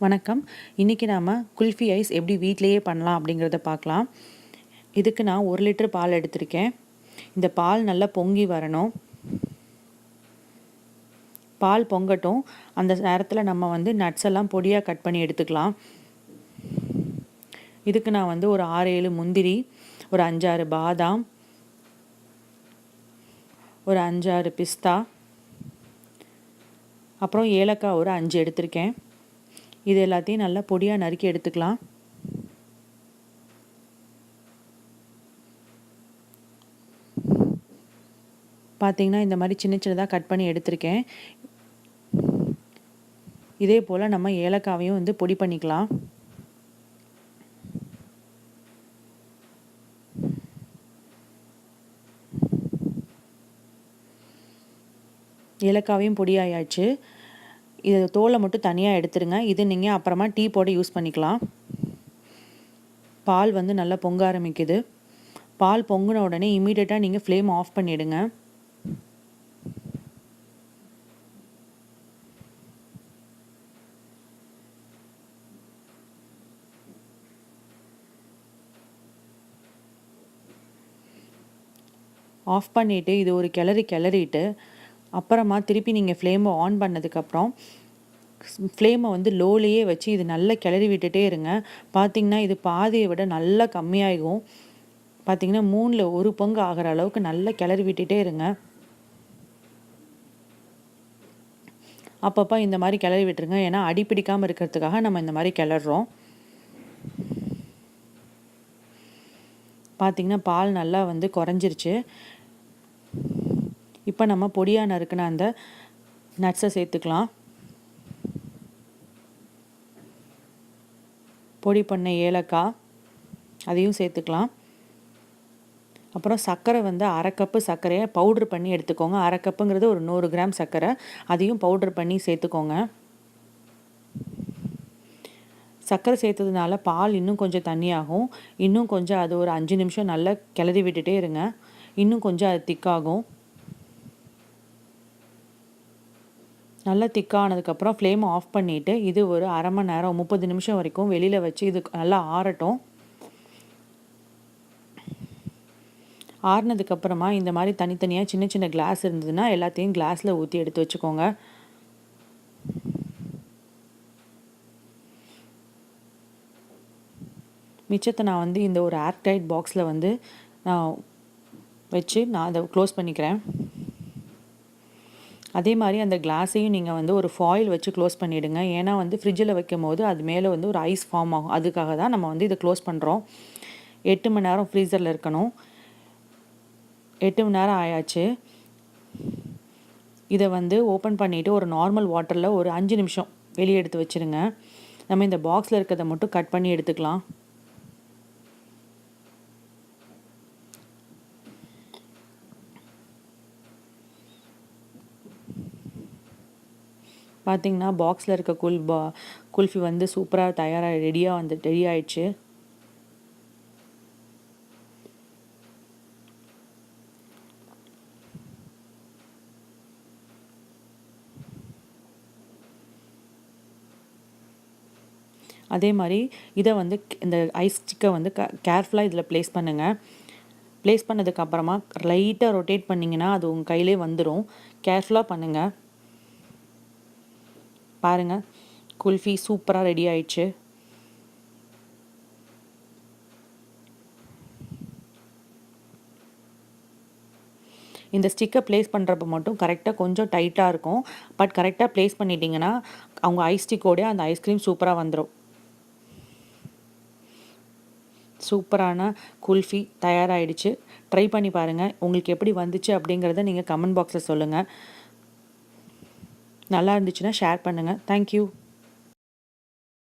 வணக்கம். இன்றைக்கி நாம் குல்ஃபி ஐஸ் எப்படி வீட்டிலையே பண்ணலாம் அப்படிங்கிறத பார்க்கலாம். இதுக்கு நான் 1 லிட்டர் பால் எடுத்திருக்கேன். இந்த பால் நல்லா பொங்கி வரணும். பால் பொங்கட்டும். அந்த நேரத்தில் நம்ம நட்ஸ் எல்லாம் பொடியாக கட் பண்ணி எடுத்துக்கலாம். இதுக்கு நான் ஒரு 6-7 முந்திரி, ஒரு 5-6 பாதாம், ஒரு 5-6 பிஸ்தா, அப்புறம் ஏலக்காய் ஒரு 5 எடுத்திருக்கேன். இது எல்லாத்தையும் நல்லா பொடியாக நறுக்கி எடுத்துக்கலாம். பார்த்தீங்கன்னா இந்த மாதிரி சின்ன சின்னதாக கட் பண்ணி எடுத்திருக்கேன். இதே போல் நம்ம ஏலக்காவையும் பொடி பண்ணிக்கலாம். ஏலக்காவையும் பொடியாயாச்சு. இது தோலை மட்டும் தனியாக எடுத்துருங்க. இது நீங்கள் அப்புறமா டீ போட யூஸ் பண்ணிக்கலாம். பால் நல்லா பொங்க ஆரம்பிக்குது. பால் பொங்கின உடனே இமீடியட்டாக நீங்கள் ஃப்ளேம் ஆஃப் பண்ணிவிடுங்க. ஆஃப் பண்ணிவிட்டு இது ஒரு கிளறிட்டு அப்புறமா திருப்பி நீங்கள் ஃப்ளேமை ஆன் பண்ணதுக்கப்புறம் ஃப்ளேமை லோலேயே வச்சு இது நல்லா கிளறி விட்டுட்டே இருங்க. பார்த்திங்கன்னா இது பாதியை விட நல்லா கம்மியாகும். பார்த்திங்கன்னா 3ல் 1 பங்கு ஆகிற அளவுக்கு நல்லா கிளறி விட்டுட்டே இருங்க. அப்பப்போ இந்த மாதிரி கிளறி விட்டுருங்க. ஏன்னா அடி பிடிக்காமல் இருக்கிறதுக்காக நம்ம இந்த மாதிரி கிளறோம். பார்த்திங்கன்னா பால் நல்லா குறைஞ்சிருச்சு. இப்போ நம்ம பொடியாக நறுக்கின அந்த நட்ஸை சேர்த்துக்கலாம். பொடி பண்ண ஏலக்காய் அதையும் சேர்த்துக்கலாம். அப்புறம் சர்க்கரை 1/2 கப்பு சர்க்கரையை பவுட்ரு பண்ணி எடுத்துக்கோங்க. 1/2 கப்புங்கிறது ஒரு 100 கிராம் சர்க்கரை. அதையும் பவுட்ரு பண்ணி சேர்த்துக்கோங்க. சர்க்கரை சேர்த்ததுனால பால் இன்னும் கொஞ்சம் தண்ணியாகும். இன்னும் கொஞ்சம் அது ஒரு 5 நிமிஷம் நல்லா கிளறி விட்டுட்டே இருங்க. இன்னும் கொஞ்சம் அது திக்காகும். நல்லா திக்கானதுக்கப்புறம் ஃப்ளேமை ஆஃப் பண்ணிவிட்டு இது ஒரு 1/2 மணி நேரம் 30 நிமிஷம் வரைக்கும் வெளியில் வச்சு இது நல்லா ஆறட்டும். ஆறுனதுக்கப்புறமா இந்த மாதிரி தனித்தனியாக சின்ன சின்ன கிளாஸ் இருந்ததுன்னா எல்லாத்தையும் கிளாஸில் ஊற்றி எடுத்து வச்சுக்கோங்க. மிச்சத்தை நான் இந்த ஒரு ஏர்டைட் பாக்ஸில் நான் வச்சு நான் அதை க்ளோஸ் பண்ணிக்கிறேன். அதே மாதிரி அந்த கிளாஸையும் நீங்கள் ஒரு ஃபாயில் வச்சு க்ளோஸ் பண்ணிவிடுங்க. ஏன்னா ஃப்ரிட்ஜில் வைக்கும் போது அது மேலே ஒரு ஐஸ் ஃபார்ம் ஆகும். அதுக்காக தான் நம்ம இதை க்ளோஸ் பண்ணுறோம். 8 மணி நேரம் ஃப்ரீசரில் இருக்கணும். 8 மணி நேரம் ஆயாச்சு. இதை ஓப்பன் பண்ணிவிட்டு ஒரு நார்மல் வாட்டரில் ஒரு 5 நிமிஷம் வெளியே எடுத்து வச்சுருங்க. நம்ம இந்த பாக்ஸில் இருக்கிறத மட்டும் கட் பண்ணி எடுத்துக்கலாம். பார்த்திங்கன்னா பாக்ஸில் இருக்க குல்ஃபி சூப்பராக ரெடி ஆயிடுச்சு. அதே மாதிரி இதை இந்த ஐஸ் ஸ்டிக்கை கேர்ஃபுல்லாக இதில் ப்ளேஸ் பண்ணுங்கள். ப்ளேஸ் பண்ணதுக்கப்புறமா லைட்டாக ரொட்டேட் பண்ணிங்கன்னா அது உங்கள் கையிலே வந்துடும். கேர்ஃபுல்லாக பண்ணுங்கள். பாருங்கள், குல்ஃபி சூப்பராக ரெடி ஆயிடுச்சு. இந்த ஸ்டிக்கை ப்ளேஸ் பண்ணுறப்ப மட்டும் கரெக்டாக கொஞ்சம் டைட்டாக இருக்கும். பட் கரெக்டாக ப்ளேஸ் பண்ணிட்டீங்கன்னா அவங்க ஐஸ் ஸ்டிக்கோடைய அந்த ஐஸ்கிரீம் சூப்பராக வந்துடும். சூப்பரான குல்ஃபி தயாராகிடுச்சு. ட்ரை பண்ணி பாருங்கள். உங்களுக்கு எப்படி வந்துச்சு அப்படிங்கிறத நீங்கள் கமெண்ட் பாக்ஸில் சொல்லுங்கள். நல்லா இருந்துச்சுன்னா ஷேர் பண்ணுங்கள். தேங்க்யூ.